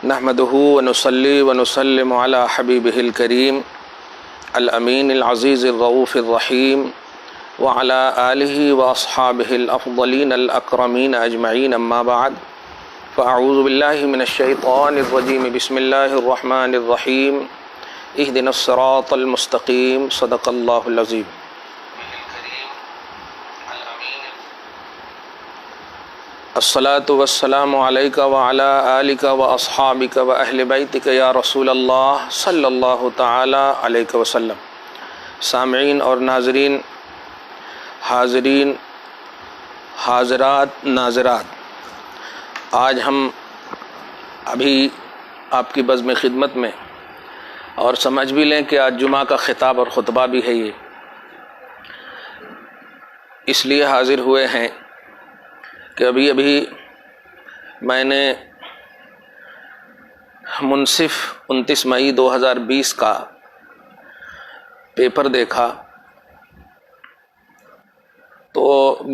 نحمده ونصلي ونسلم على حبيبه الكريم الأمين العزيز الرؤوف الرحيم وعلى آله وأصحابه الأفضلين الأكرمين أجمعين أما بعد فأعوذ بالله من الشيطان الرجيم بسم الله الرحمن الرحيم اهدنا الصراط المستقيم صدق الله العظيم الصلاة والسلام عليك وعلى آلك وأصحابك وأهل بيتك يا رسول اللہ صلی اللہ تعالی علیہ وسلم۔ سامعین اور ناظرین، حاضرین، حاضرات، ناظرات، آج ہم ابھی آپ کی بزم خدمت میں، اور سمجھ بھی لیں کہ آج جمعہ کا خطاب اور خطبہ بھی ہے، یہ اس لیے حاضر ہوئے ہیں کہ ابھی میں نے منصف 29 مئی 2020 کا پیپر دیکھا تو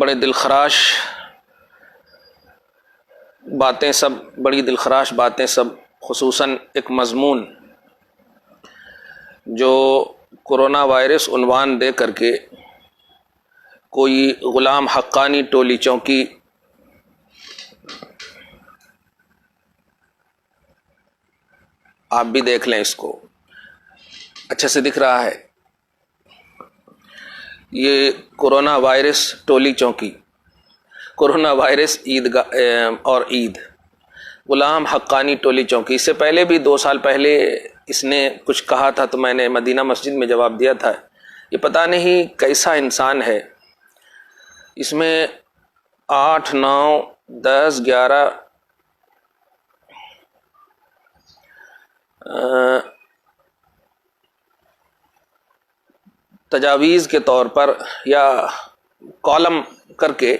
بڑے دلخراش باتیں سب خصوصاً ایک مضمون جو کورونا وائرس عنوان دے کر کے کوئی غلام حقانی ٹولی چونکی آپ بھی دیکھ لیں، اس کو اچھے سے دکھ رہا ہے، یہ کورونا وائرس ٹولی چونکی، کورونا وائرس اور عید، غلام حقانی ٹولی چونکی۔ اس سے پہلے بھی 2 سال پہلے اس نے کچھ کہا تھا تو میں نے مدینہ مسجد میں جواب دیا تھا، یہ پتہ نہیں کیسا انسان ہے، اس میں 8، 9، 10، 11 تجاویز کے طور پر یا کالم کر کے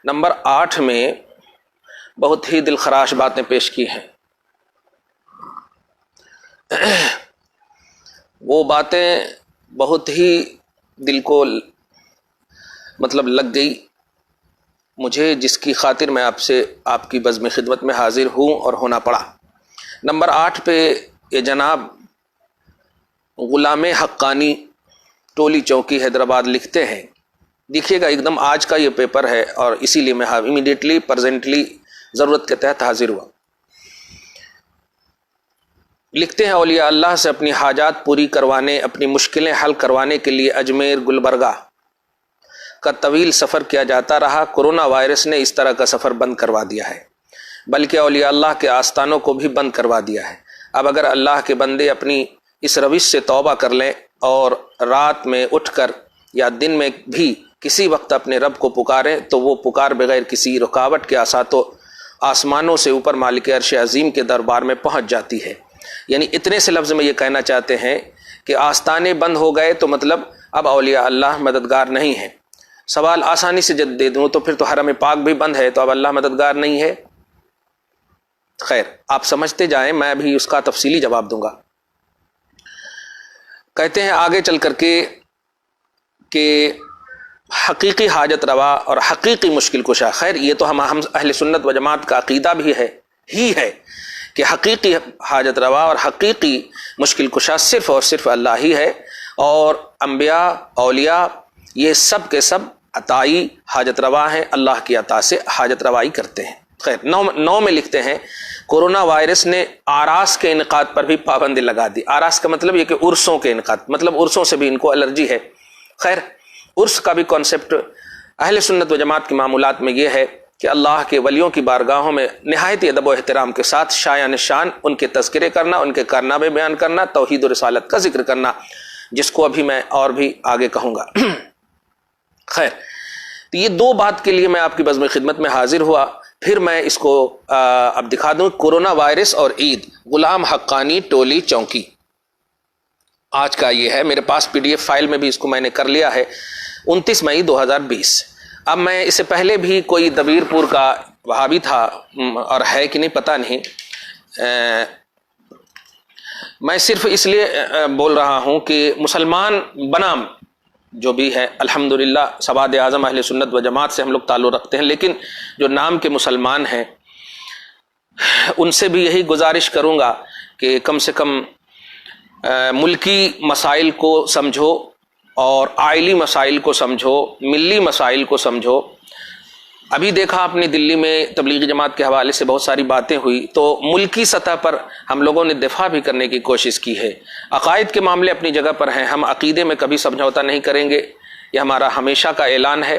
نمبر 8 میں بہت ہی دلخراش باتیں پیش کی ہیں۔ وہ باتیں بہت ہی دل کو لگ گئی مجھے، جس کی خاطر میں آپ کی بزم خدمت میں حاضر ہوں اور ہونا پڑا۔ نمبر 8 پہ یہ جناب غلام حقانی ٹولی چوکی حیدرآباد لکھتے ہیں، دیکھیے گا ایک دم آج کا یہ پیپر ہے اور اسی لیے میں امیڈیٹلی پریزنٹلی ضرورت کے تحت حاضر ہوا۔ لکھتے ہیں اولیاء اللہ سے اپنی حاجات پوری کروانے، اپنی مشکلیں حل کروانے کے لیے اجمیر گلبرگہ کا طویل سفر کیا جاتا رہا۔ کورونا وائرس نے اس طرح کا سفر بند کروا دیا ہے، بلکہ اولیاء اللہ کے آستانوں کو بھی بند کروا دیا ہے۔ اب اگر اللہ کے بندے اپنی اس روش سے توبہ کر لیں اور رات میں اٹھ کر یا دن میں بھی کسی وقت اپنے رب کو پکاریں تو وہ پکار بغیر کسی رکاوٹ کے آسمانوں سے اوپر مالک عرش عظیم کے دربار میں پہنچ جاتی ہے۔ یعنی اتنے سے لفظ میں یہ کہنا چاہتے ہیں کہ آستانے بند ہو گئے تو مطلب اب اولیاء اللہ مددگار نہیں ہیں۔ سوال آسانی سے جب دے دوں تو پھر تو حرم پاک بھی بند ہے تو اب اللہ مددگار نہیں ہے؟ خیر، آپ سمجھتے جائیں، میں بھی اس کا تفصیلی جواب دوں گا۔ کہتے ہیں آگے چل کر کے کہ حقیقی حاجت روا اور حقیقی مشکل کشا، خیر یہ تو ہم اہل سنت و جماعت کا عقیدہ بھی ہے کہ حقیقی حاجت روا اور حقیقی مشکل کشا صرف اور صرف اللہ ہی ہے، اور انبیاء، اولیاء، یہ سب کے سب عطائی حاجت روا ہیں، اللہ کی عطا سے حاجت روائی کرتے ہیں۔ خیر، 9 میں لکھتے ہیں کورونا وائرس نے آراس کے انعقاد پر بھی پابندی لگا دی۔ آراس کا مطلب یہ کہ عرسوں کے انعقاد، مطلب عرسوں سے بھی ان کو الرجی ہے۔ خیر، عرس کا بھی کانسیپٹ اہل سنت و جماعت کی معمولات میں یہ ہے کہ اللہ کے ولیوں کی بارگاہوں میں نہایت ادب و احترام کے ساتھ شایان شان ان کے تذکرے کرنا، ان کے کارنامے بیان کرنا، توحید و رسالت کا ذکر کرنا، جس کو ابھی میں اور بھی آگے کہوں گا۔ خیر، تو یہ 2 بات کے لیے میں آپ کی بزم خدمت میں حاضر ہوا۔ پھر میں اس کو اب دکھا دوں، کورونا وائرس اور عید، غلام حقانی ٹولی چونکی، آج کا یہ ہے۔ میرے پاس PDF فائل میں بھی اس کو میں نے کر لیا ہے، 29 مئی 2020۔ اب میں اس سے پہلے بھی کوئی دبیر پور کا وہابی تھا، اور ہے کہ نہیں پتہ نہیں، میں صرف اس لیے بول رہا ہوں کہ مسلمان بنام جو بھی ہے الحمدللہ سواد اعظم اہل سنت و جماعت سے ہم لوگ تعلق رکھتے ہیں، لیکن جو نام کے مسلمان ہیں ان سے بھی یہی گزارش کروں گا کہ کم سے کم ملکی مسائل کو سمجھو اور آئلی مسائل کو سمجھو، ملی مسائل کو سمجھو۔ ابھی دیکھا آپ نے دلی میں تبلیغی جماعت کے حوالے سے بہت ساری باتیں ہوئی، تو ملکی سطح پر ہم لوگوں نے دفاع بھی کرنے کی کوشش کی ہے۔ عقائد کے معاملے اپنی جگہ پر ہیں، ہم عقیدے میں کبھی سمجھوتا نہیں کریں گے، یہ ہمارا ہمیشہ کا اعلان ہے۔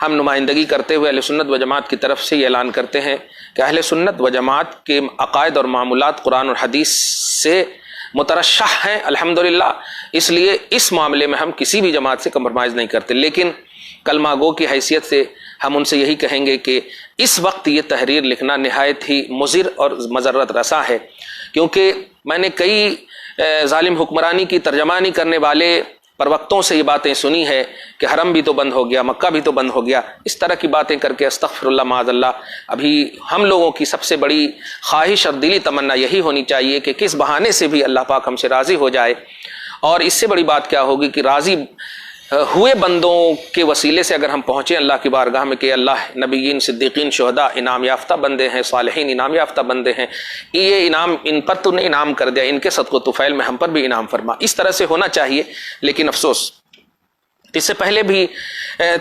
ہم نمائندگی کرتے ہوئے اہل سنت و جماعت کی طرف سے یہ اعلان کرتے ہیں کہ اہل سنت و جماعت کے عقائد اور معمولات قرآن اور حدیث سے مترشح ہیں الحمدللہ، اس لیے اس معاملے میں ہم کسی بھی جماعت سے کمپرومائز نہیں کرتے۔ لیکن کلمہ گو کی حیثیت سے ہم ان سے یہی کہیں گے کہ اس وقت یہ تحریر لکھنا نہایت ہی مضر اور مضرت رساں ہے، کیونکہ میں نے کئی ظالم حکمرانی کی ترجمانی کرنے والے پروقتوں سے یہ باتیں سنی ہے کہ حرم بھی تو بند ہو گیا، مکہ بھی تو بند ہو گیا، اس طرح کی باتیں کر کے استغفر اللہ معاذ اللہ۔ ابھی ہم لوگوں کی سب سے بڑی خواہش اور دلی تمنا یہی ہونی چاہیے کہ کس بہانے سے بھی اللہ پاک ہم سے راضی ہو جائے، اور اس سے بڑی بات کیا ہوگی کہ راضی ہوئے بندوں کے وسیلے سے اگر ہم پہنچے اللہ کی بارگاہ میں کہ اللہ نبیین، صدیقین، شہداء انعام یافتہ بندے ہیں، صالحین انعام یافتہ بندے ہیں، یہ انعام ان پر تو نے انعام کر دیا، ان کے صدق و طفیل میں ہم پر بھی انعام فرما، اس طرح سے ہونا چاہیے۔ لیکن افسوس اس سے پہلے بھی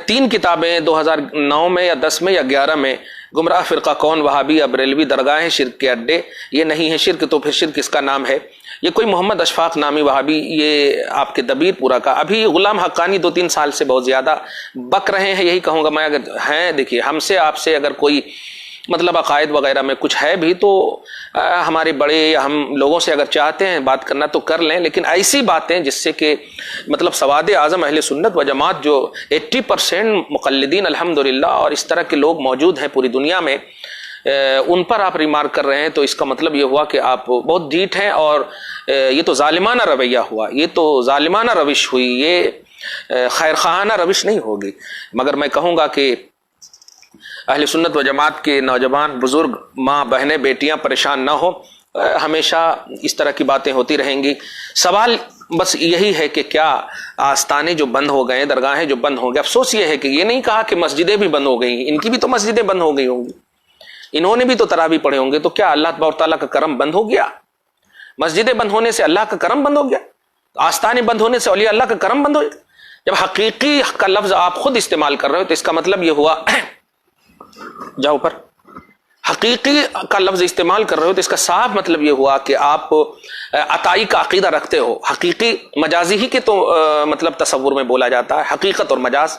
3 کتابیں 2009 میں یا 10 میں یا 11 میں، گمراہ فرقہ کون، وہابی، بریلوی، درگاہیں شرک کے اڈے، یہ نہیں ہے شرک تو پھر شرک اس کا نام ہے۔ یہ کوئی محمد اشفاق نامی وہابی، یہ آپ کے دبیر پورا کا، ابھی غلام حقانی 2-3 سال سے بہت زیادہ بک رہے ہیں، یہی کہوں گا میں۔ اگر ہیں، دیکھیے ہم سے آپ سے اگر کوئی مطلب عقائد وغیرہ میں کچھ ہے بھی تو ہمارے بڑے یا ہم لوگوں سے اگر چاہتے ہیں بات کرنا تو کر لیں، لیکن ایسی باتیں جس سے کہ مطلب سواد اعظم اہل سنت و جماعت جو 80% مقلدین الحمدللہ اور اس طرح کے لوگ موجود ہیں پوری دنیا میں، ان پر آپ ریمارک کر رہے ہیں، تو اس کا مطلب یہ ہوا کہ آپ بہت ڈھیٹ ہیں، اور یہ تو ظالمانہ رویہ ہوا، یہ تو ظالمانہ روش ہوئی، یہ خیر خواہانہ روش نہیں ہوگی۔ مگر میں کہوں گا کہ اہل سنت و جماعت کے نوجوان، بزرگ، ماں، بہنیں، بیٹیاں پریشان نہ ہو، ہمیشہ اس طرح کی باتیں ہوتی رہیں گی۔ سوال بس یہی ہے کہ کیا آستانے جو بند ہو گئے، درگاہیں جو بند ہو گئے، افسوس یہ ہے کہ یہ نہیں کہا کہ مسجدیں بھی بند ہو گئی، ان کی بھی تو مسجدیں بند ہو گئی ہوں گی، انہوں نے بھی تو تراویح پڑھے ہوں گے، تو کیا اللہ تبارک تعالیٰ کا کرم بند ہو گیا؟ مسجدیں بند ہونے سے اللہ کا کرم بند ہو گیا؟ آستانے بند ہونے سے اولیاء اللہ کا کرم بند ہو گیا؟ جب حقیقی کا لفظ آپ خود استعمال کر رہے ہو تو اس کا مطلب یہ ہوا جاؤ پر حقیقی کا لفظ استعمال کر رہے ہو تو اس کا صاف مطلب یہ ہوا کہ آپ عطائی کا عقیدہ رکھتے ہو۔ حقیقی مجازی ہی کے تو مطلب تصور میں بولا جاتا ہے، حقیقت اور مجاز،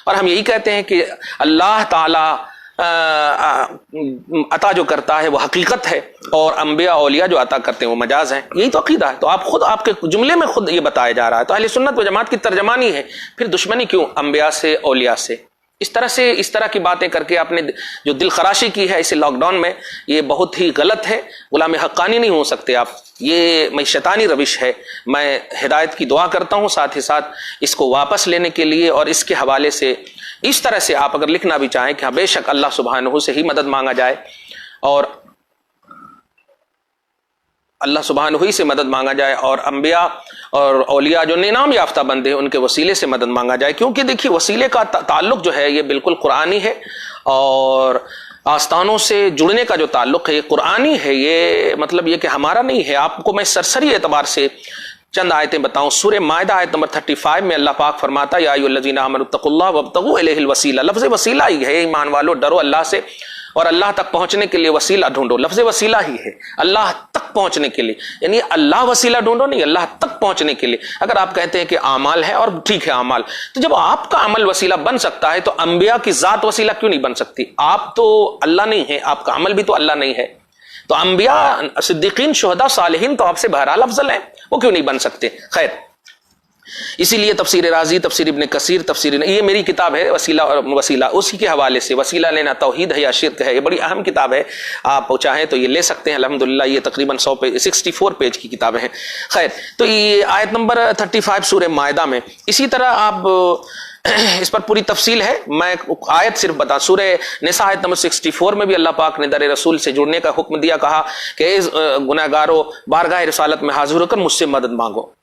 اور ہم یہی کہتے ہیں کہ اللہ تعالی عطا جو کرتا ہے وہ حقیقت ہے، اور انبیاء اولیاء جو عطا کرتے ہیں وہ مجاز ہیں، یہی تو عقیدہ ہے۔ تو آپ خود، آپ کے جملے میں خود یہ بتایا جا رہا ہے، تو اہل سنت و جماعت کی ترجمانی ہے، پھر دشمنی کیوں انبیاء سے، اولیاء سے؟ اس طرح کی باتیں کر کے آپ نے جو دل خراشی کی ہے اسے لاک ڈاؤن میں، یہ بہت ہی غلط ہے۔ غلام حقانی نہیں ہو سکتے آپ، یہ میں شیطانی روش ہے۔ میں ہدایت کی دعا کرتا ہوں، ساتھ ہی ساتھ اس کو واپس لینے کے لیے، اور اس کے حوالے سے اس طرح سے آپ اگر لکھنا بھی چاہیں کہ بے شک اللہ سبحانہ سے ہی مدد مانگا جائے، اور اللہ سبحانہ ہی سے مدد مانگا جائے، اور انبیاء اور اولیاء جو انعام یافتہ بندے ہیں ان کے وسیلے سے مدد مانگا جائے، کیونکہ دیکھیے وسیلے کا تعلق جو ہے یہ بالکل قرآنی ہے، اور آستانوں سے جڑنے کا جو تعلق ہے یہ قرآنی ہے، یہ مطلب یہ کہ ہمارا نہیں ہے۔ آپ کو میں سرسری اعتبار سے چند آیتیں بتاؤں۔ سورہ مائدہ آیت نمبر 35 میں اللہ پاک فرماتا ہے یا ایھا الذین آمنوا اتقوا اللہ وابتغوا الیہ الوسیلہ، لفظ وسیلہ ہی ہے، ایمان والو ڈرو اللہ سے اور اللہ تک پہنچنے کے لیے وسیلہ ڈھونڈو، لفظ وسیلہ ہی ہے، اللہ تک پہنچنے کے لیے، یعنی اللہ وسیلہ ڈھونڈو نہیں، اللہ تک پہنچنے کے لیے۔ اگر آپ کہتے ہیں کہ اعمال ہے، اور ٹھیک ہے اعمال، تو جب آپ کا عمل وسیلہ بن سکتا ہے تو انبیاء کی ذات وسیلہ کیوں نہیں بن سکتی؟ آپ تو اللہ نہیں ہے، آپ کا عمل بھی تو اللہ نہیں ہے، تو انبیاء، صدیقین، شہداء، صالحین تو آپ سے بہرحال افضل ہیں، وہ کیوں نہیں بن سکتے؟ خیر، اسی لیے تفسیر رازی، تفسیر ابن کثیر، یہ میری کتاب ہے وسیلہ اور وسیلہ، اسی کے حوالے سے وسیلہ لینا توحید ہے یا شرک ہے، یہ بڑی اہم کتاب ہے، آپ چاہیں تو یہ لے سکتے ہیں الحمدللہ، یہ تقریباً 64 پیج کی کتابیں ہیں۔ خیر، تو یہ آیت نمبر 35 سورہ مائدہ میں، اسی طرح آپ اس پر پوری تفصیل ہے، میں آیت صرف بتا۔ سورہ نساء آیت نمبر 64 میں بھی اللہ پاک نے در رسول سے جڑنے کا حکم دیا، کہا کہ گناہگاروں بارگاہ رسالت میں حاضر ہو کر مجھ سے مدد مانگو،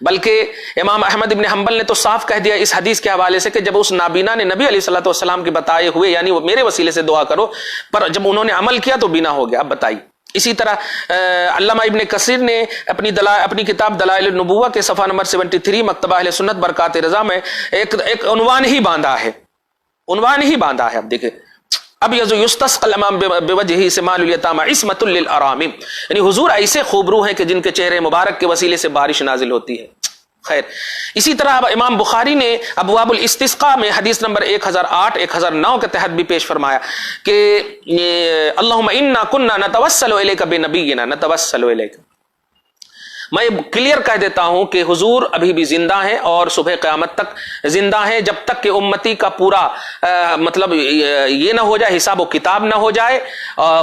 بلکہ امام احمد ابن حنبل نے تو صاف کہہ دیا اس حدیث کے حوالے سے کہ جب اس نابینا نے نبی علیہ الصلوۃ والسلام کے بتائے ہوئے یعنی وہ میرے وسیلے سے دعا کرو، پر جب انہوں نے عمل کیا تو بینا ہو گیا. اب بتائیے. اسی طرح علامہ ابن کثیر نے اپنی کتاب دلائل النبوہ کے صفحہ نمبر 73 مکتبہ اہل سنت برکات رضا میں ایک عنوان ہی باندھا ہے. اب دیکھیں، اب یستسقى الامام بوجهه سمال الیتامى عصمۃ للارامل، یعنی حضور ایسے خوبرو ہیں کہ جن کے چہرے مبارک کے وسیلے سے بارش نازل ہوتی ہے. خیر، اسی طرح اب امام بخاری نے ابواب الاستسقاء میں حدیث نمبر 1008 1009 کے تحت بھی پیش فرمایا کہ اللہم انا کنا نتوسل الیک بنبینا نتوسل الیک. میں کلیئر کہہ دیتا ہوں کہ حضور ابھی بھی زندہ ہیں اور صبح قیامت تک زندہ ہیں، جب تک کہ امتی کا پورا مطلب یہ نہ ہو جائے، حساب و کتاب نہ ہو جائے.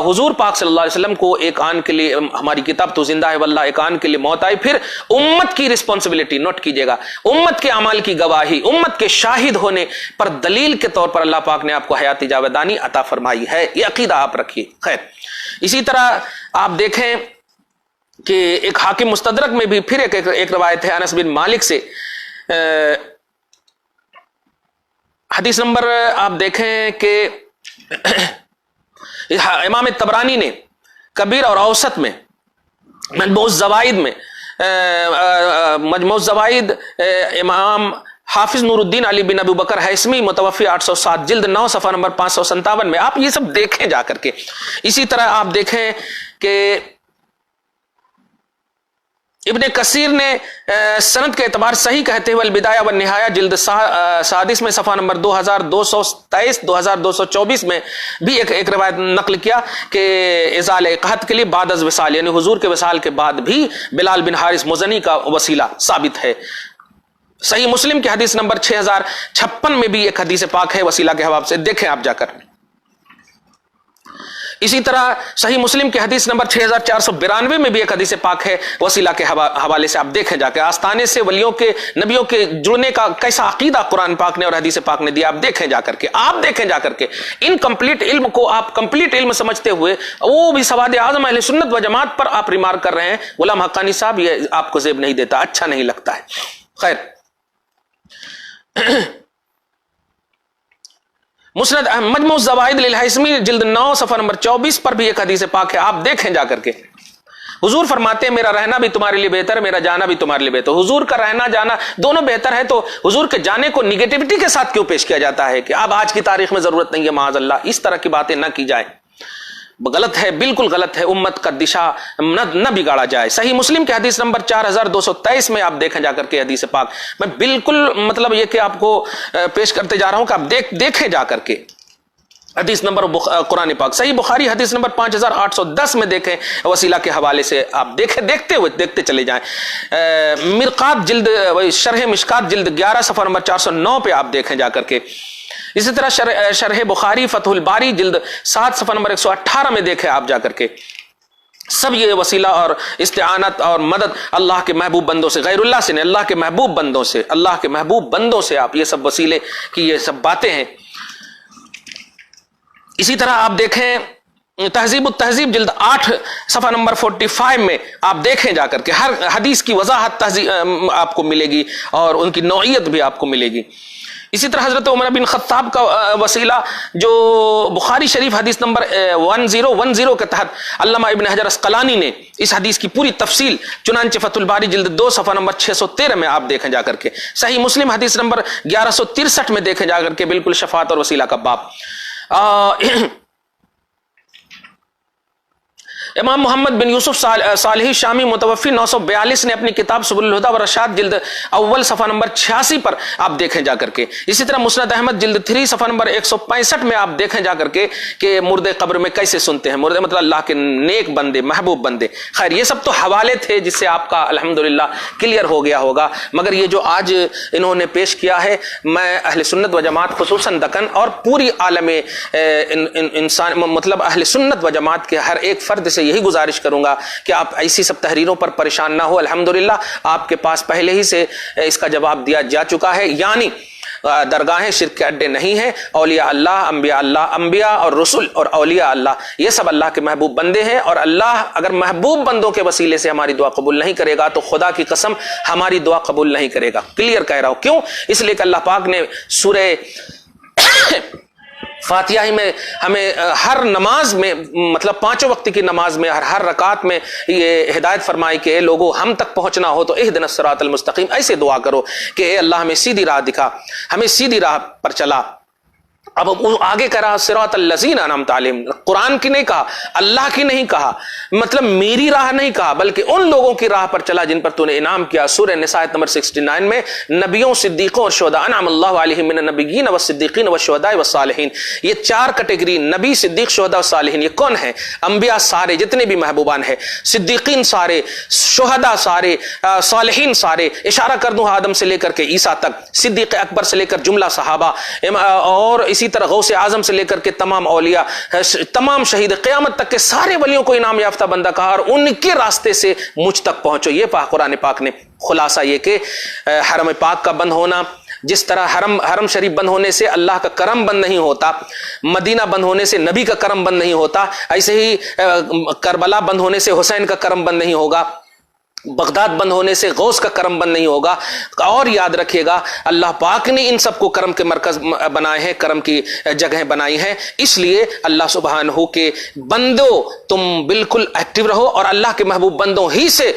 حضور پاک صلی اللہ علیہ وسلم کو ایک آن کے لیے ہماری کتاب تو زندہ ہے واللہ، ایک آن کے لیے موت آئی. پھر امت کی رسپانسبلٹی نوٹ کیجئے گا، امت کے اعمال کی گواہی، امت کے شاہد ہونے پر دلیل کے طور پر اللہ پاک نے آپ کو حیات جاودانی عطا فرمائی ہے. یہ عقیدہ آپ رکھیے. خیر، اسی طرح آپ دیکھیں کہ ایک حاکم مستدرک میں بھی پھر ایک روایت ہے انس بن مالک سے. حدیث نمبر آپ دیکھیں کہ امام طبرانی نے کبیر اور اوسط میں مجموع الزوائد میں امام حافظ نور الدین علی بن ابو بکر ہیثمی متوفی 807 جلد 9 صفحہ نمبر 557 میں آپ یہ سب دیکھیں جا کر کے. اسی طرح آپ دیکھیں کہ ابن کثیر نے سند کے اعتبار صحیح کہتے ہوئے البدایہ والنہایہ جلد 36 میں صفحہ نمبر 2223 2224 میں بھی ایک روایت نقل کیا کہ ازالہ قحط کے لیے بعد از وصال، یعنی حضور کے وصال کے بعد بھی بلال بن حارث مزنی کا وسیلہ ثابت ہے. صحیح مسلم کی حدیث نمبر 6056 میں بھی ایک حدیث پاک ہے وسیلہ کے حوالے سے، دیکھیں آپ جا کر. اسی طرح صحیح مسلم کی حدیث نمبر 6492 میں بھی ایک حدیث پاک ہے وسیلہ کے حوالے سے، آپ دیکھیں جا کے. آستانے سے ولیوں کے نبیوں کے جڑنے کا کیسا عقیدہ قرآن پاک نے اور حدیث پاک نے دیا، آپ دیکھیں جا کر کے. ان کمپلیٹ علم کو آپ کمپلیٹ علم سمجھتے ہوئے وہ بھی سواد اعظم اہل سنت و جماعت پر آپ ریمارک کر رہے ہیں. غلام حقانی صاحب یہ آپ کو زیب نہیں دیتا، اچھا نہیں لگتا ہے. خیر، مسند مجموع الزوائد للہیثمی جلد 9 صفحہ نمبر 24 پر بھی ایک حدیث پاک ہے، آپ دیکھیں جا کر کے. حضور فرماتے ہیں میرا رہنا بھی تمہارے لیے بہتر ہے، میرا جانا بھی تمہارے لیے بہتر. حضور کا رہنا جانا دونوں بہتر ہے، تو حضور کے جانے کو نگیٹیوٹی کے ساتھ کیوں پیش کیا جاتا ہے کہ اب آج کی تاریخ میں ضرورت نہیں ہے؟ معاذ اللہ، اس طرح کی باتیں نہ کی جائیں، غلط ہے، بالکل غلط ہے. امت کا دشا نہ بگاڑا جائے. صحیح مسلم کے حدیث نمبر 4223 میں آپ دیکھیں جا کر کے حدیث پاک. میں بالکل مطلب یہ کہ آپ کو پیش کرتے جا رہا ہوں کہ آپ دیکھیں جا کر کے حدیث نمبر قرآن پاک. صحیح بخاری حدیث نمبر 5810 میں دیکھیں وسیلہ کے حوالے سے، آپ دیکھتے چلے جائیں. مرقات جلد شرح مشکات جلد 11 صفحہ نمبر 409 پہ آپ دیکھیں جا کر کے. اسی طرح شرح بخاری فتح الباری جلد 7 صفحہ نمبر 118 میں دیکھیں آپ جا کر کے. سب یہ وسیلہ اور استعانت اور مدد اللہ کے محبوب بندوں سے، غیر اللہ سے نہیں، اللہ کے محبوب بندوں سے آپ یہ سب وسیلے کی یہ سب باتیں ہیں. اسی طرح آپ دیکھیں تہذیب التہذیب جلد 8 صفحہ نمبر 45 میں آپ دیکھیں جا کر کے ہر حدیث کی وضاحت آپ کو ملے گی اور ان کی نوعیت بھی آپ کو ملے گی. اسی طرح حضرت عمر بن خطاب کا وسیلہ جو بخاری شریف حدیث نمبر 1010 کے تحت علامہ ابن حجر اسقلانی نے اس حدیث کی پوری تفصیل چنانچہ فتح الباری جلد 2 صفحہ نمبر 613 میں آپ دیکھیں جا کر کے. صحیح مسلم حدیث نمبر 1163 میں دیکھیں جا کر کے بالکل شفاعت اور وسیلہ کا باب. امام محمد بن یوسف صالحی شامی متوفی 942 نے اپنی کتاب سبل الہدی والرشاد جلد اول صفحہ نمبر 86 پر آپ دیکھیں جا کر کے. اسی طرح مسند احمد جلد 3 صفحہ نمبر 165 میں آپ دیکھیں جا کر کے کہ مردے قبر میں کیسے سنتے ہیں. مردے مطلب اللہ کے نیک بندے، محبوب بندے. خیر، یہ سب تو حوالے تھے جس سے آپ کا الحمدللہ کلیئر ہو گیا ہوگا. مگر یہ جو آج انہوں نے پیش کیا ہے، میں اہل سنت و جماعت خصوصاً دکن اور پوری عالم انسان مطلب اہل سنت و جماعت کے ہر ایک فرد سے یہی گزارش کروں گا کہ آپ ایسی سب تحریروں پر پریشان نہ ہو. الحمدللہ آپ کے پاس پہلے ہی سے اس کا جواب دیا جا چکا ہے. یعنی درگاہیں شرک کے اڈے نہیں ہیں. اولیاء اللہ انبیاء اور رسل اور اولیاء اللہ یہ سب اللہ کے محبوب بندے ہیں, اور اللہ اگر محبوب بندوں کے وسیلے سے ہماری دعا قبول نہیں کرے گا تو خدا کی قسم ہماری دعا قبول نہیں کرے گا. کلیئر کہہ رہا ہوں. کیوں؟ اس لیے کہ اللہ پاک نے سورہ فاتحہ ہی میں ہمیں ہر نماز میں, مطلب پانچوں وقت کی نماز میں ہر رکعت میں یہ ہدایت فرمائی کہ اے لوگو ہم تک پہنچنا ہو تو اہدنا الصراط المستقیم, ایسے دعا کرو کہ اے اللہ ہمیں سیدھی راہ دکھا, ہمیں سیدھی راہ پر چلا. اب آگے کرا صراط الذین انعمت علیہم, قرآن کی نہیں کہا, اللہ کی نہیں کہا, مطلب میری راہ نہیں کہا, بلکہ ان لوگوں کی راہ پر چلا جن پر تو نے انعام کیا. سورہ نساء نمبر 69 میں نبیوں, صدیقوں اور شہداء, انعم اللہ علیہم من النبیین والصدیقین والشہداء والصالحین. یہ چار کیٹیگری نبی, صدیق, شہداء اور صالحین, یہ کون ہیں؟ انبیاء سارے جتنے بھی محبوبان ہیں, صدیقین سارے, شہداء سارے, صالحین سارے. اشارہ کر دوں آدم سے لے کر کے عیسیٰ تک, صدیق اکبر سے لے کر جملہ صحابہ, اور اسی طرح غوث اعظم سے لے کر کے تمام اولیاء, تمام شہید, قیامت تک کے سارے ولیوں کو انعام یافتہ بندہ کہا, اور ان کے راستے سے مجھ تک پہنچو. یہ قرآن پاک نے خلاصہ یہ کہ حرم پاک کا بند ہونا, جس طرح حرم شریف بند ہونے سے اللہ کا کرم بند نہیں ہوتا, مدینہ بند ہونے سے نبی کا کرم بند نہیں ہوتا, ایسے ہی کربلا بند ہونے سے حسین کا کرم بند نہیں ہوگا, بغداد بند ہونے سے غوث کا کرم بند نہیں ہوگا. اور یاد رکھیے گا اللہ پاک نے ان سب کو کرم کے مرکز بنائے ہیں, کرم کی جگہیں بنائی ہیں. اس لیے اللہ سبحانہ کے بندوں تم بالکل ایکٹیو رہو اور اللہ کے محبوب بندوں ہی سے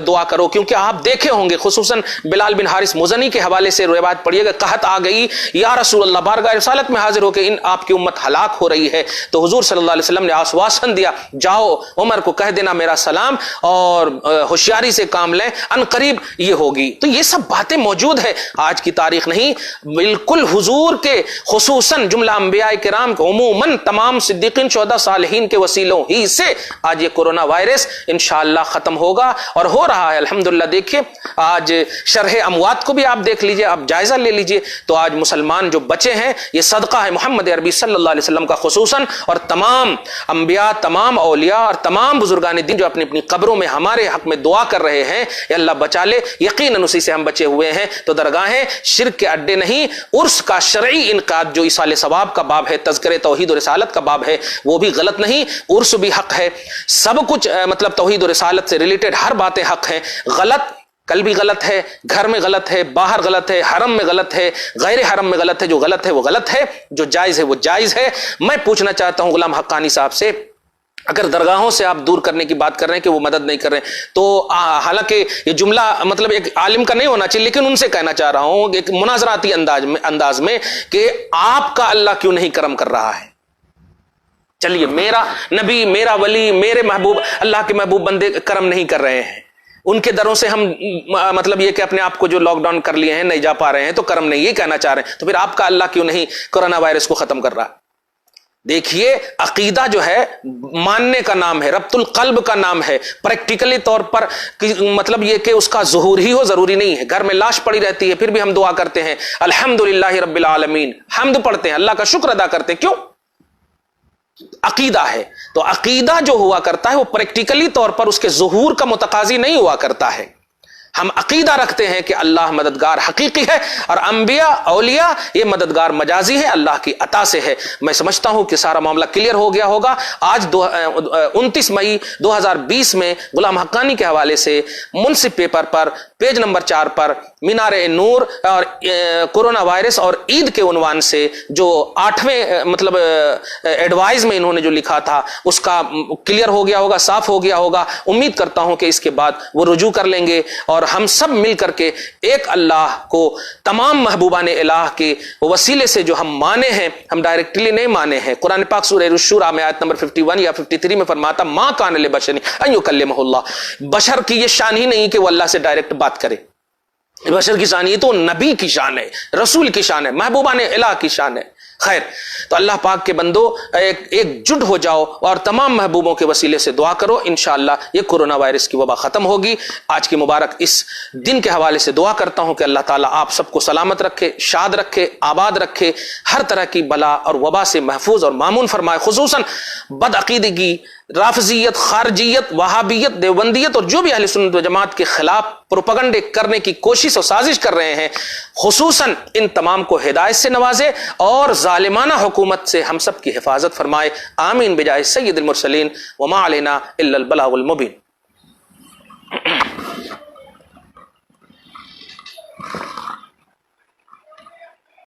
دعا کرو, کیونکہ آپ دیکھے ہوں گے خصوصاً بلال بن حارث مزنی کے حوالے سے روایت پڑھیے گا, قحط آ گئی یا رسول اللہ, بارگاہ رسالت میں حاضر ہو کہ آپ کی امت ہلاک ہو رہی ہے, تو حضور صلی اللہ علیہ وسلم نے آشواسن دیا, جاؤ عمر کو کہہ دینا میرا سلام اور ہوشیار سے کام لیں, ان قریب یہ ہوگی. تو یہ سب باتیں موجود ہے, آج کی تاریخ نہیں, بالکل حضور کے خصوصاً جملہ انبیاء کرام کے عموماً تمام صدیقین, شہداء, صالحین کے وسیلوں ہی سے آج یہ کورونا وائرس انشاءاللہ ختم ہوگا, اور ہو رہا ہے الحمدللہ. دیکھیے آج شرح اموات کو بھی آپ دیکھ لیجئے, آپ جائزہ لے لیجئے, تو آج مسلمان جو بچے ہیں یہ صدقہ ہے محمد عربی صلی اللہ علیہ وسلم کا خصوصاً, اور تمام انبیاء, تمام اولیاء اور تمام بزرگان دین جو اپنی اپنی قبروں میں ہمارے حق میں دعا کر رہے ہیں, یا اللہ بچا لے, یقیناً اسی سے ہم بچے ہوئے ہیں. تو درگاہیں شرک کے اڈے نہیں, عرس کا شرعی انعقاد جو ایصال ثواب کا باب ہے, تذکرے توحید و رسالت کا باب ہے, وہ بھی غلط نہیں, عرس بھی حق ہے, سب کچھ مطلب توحید و رسالت سے ریلیٹڈ ہر باتیں حق ہیں. غلط کل بھی غلط ہے, گھر میں غلط ہے, باہر غلط ہے, حرم میں غلط ہے, غیر حرم میں غلط ہے, جو غلط ہے وہ غلط ہے, جو جائز ہے وہ جائز ہے. میں پوچھنا چاہتا ہوں غلام حقانی صاحب سے, اگر درگاہوں سے آپ دور کرنے کی بات کر رہے ہیں کہ وہ مدد نہیں کر رہے ہیں, تو حالانکہ یہ جملہ مطلب ایک عالم کا نہیں ہونا چاہیے, لیکن ان سے کہنا چاہ رہا ہوں ایک مناظراتی انداز میں کہ آپ کا اللہ کیوں نہیں کرم کر رہا ہے؟ چلیے میرا نبی, میرا ولی, میرے محبوب, اللہ کے محبوب بندے کرم نہیں کر رہے ہیں, ان کے دروں سے ہم مطلب یہ کہ اپنے آپ کو جو لاک ڈاؤن کر لیے ہیں نہیں جا پا رہے ہیں تو کرم نہیں, یہ کہنا چاہ رہے ہیں, تو پھر آپ کا اللہ کیوں نہیں کورونا وائرس کو ختم کر رہا؟ دیکھیے عقیدہ جو ہے ماننے کا نام ہے, ربط القلب کا نام ہے. پریکٹیکلی طور پر مطلب یہ کہ اس کا ظہور ہی ہو ضروری نہیں ہے. گھر میں لاش پڑی رہتی ہے پھر بھی ہم دعا کرتے ہیں الحمدللہ رب العالمین, حمد پڑھتے ہیں, اللہ کا شکر ادا کرتے ہیں. کیوں؟ عقیدہ ہے. تو عقیدہ جو ہوا کرتا ہے وہ پریکٹیکلی طور پر اس کے ظہور کا متقاضی نہیں ہوا کرتا ہے. ہم عقیدہ رکھتے ہیں کہ اللہ مددگار حقیقی ہے, اور انبیاء اولیاء یہ مددگار مجازی ہے, اللہ کی عطا سے ہے. میں سمجھتا ہوں کہ سارا معاملہ کلیئر ہو گیا ہوگا. آج 29 مئی 2020 میں غلام حقانی کے حوالے سے منصف پیپر پر پیج نمبر 4 پر مینار نور اور کورونا وائرس اور عید کے عنوان سے جو 8ویں مطلب ایڈوائز میں انہوں نے جو لکھا تھا اس کا کلیئر ہو گیا ہوگا, صاف ہو گیا ہوگا. امید کرتا ہوں کہ اس کے بعد وہ رجوع کر لیں گے, اور ہم سب مل کر کے ایک اللہ کو تمام محبوبان الہ کے وسیلے سے جو ہم مانے ہیں, ہم ڈائریکٹلی نہیں مانے ہیں. قرآن پاک سورہ الشورى میں آیت نمبر 51 یا 53 میں فرماتا ما کان لبشر ان یکلمہ اللہ, بشر کی یہ شان ہی نہیں کہ وہ اللہ سے ڈائریکٹ بات کرے. بشر کی شان یہ تو نبی کی شان ہے, رسول کی شان ہے, محبوبان الہ کی شان ہے. خیر, تو اللہ پاک کے بندو ایک جٹ ہو جاؤ اور تمام محبوبوں کے وسیلے سے دعا کرو, انشاءاللہ یہ کورونا وائرس کی وبا ختم ہوگی. آج کی مبارک اس دن کے حوالے سے دعا کرتا ہوں کہ اللہ تعالیٰ آپ سب کو سلامت رکھے, شاد رکھے, آباد رکھے, ہر طرح کی بلا اور وبا سے محفوظ اور مامون فرمائے. خصوصاً بدعقیدگی رافضیت، خارجیت، وہابیت، دیوبندیت اور جو بھی اہل سنت و جماعت کے خلاف پروپیگنڈے کرنے کی کوشش اور سازش کر رہے ہیں، خصوصاً ان تمام کو ہدایت سے نوازے اور ظالمانہ حکومت سے ہم سب کی حفاظت فرمائے. آمین بجائے سید المرسلین. وما علینا الا البلاغ المبین.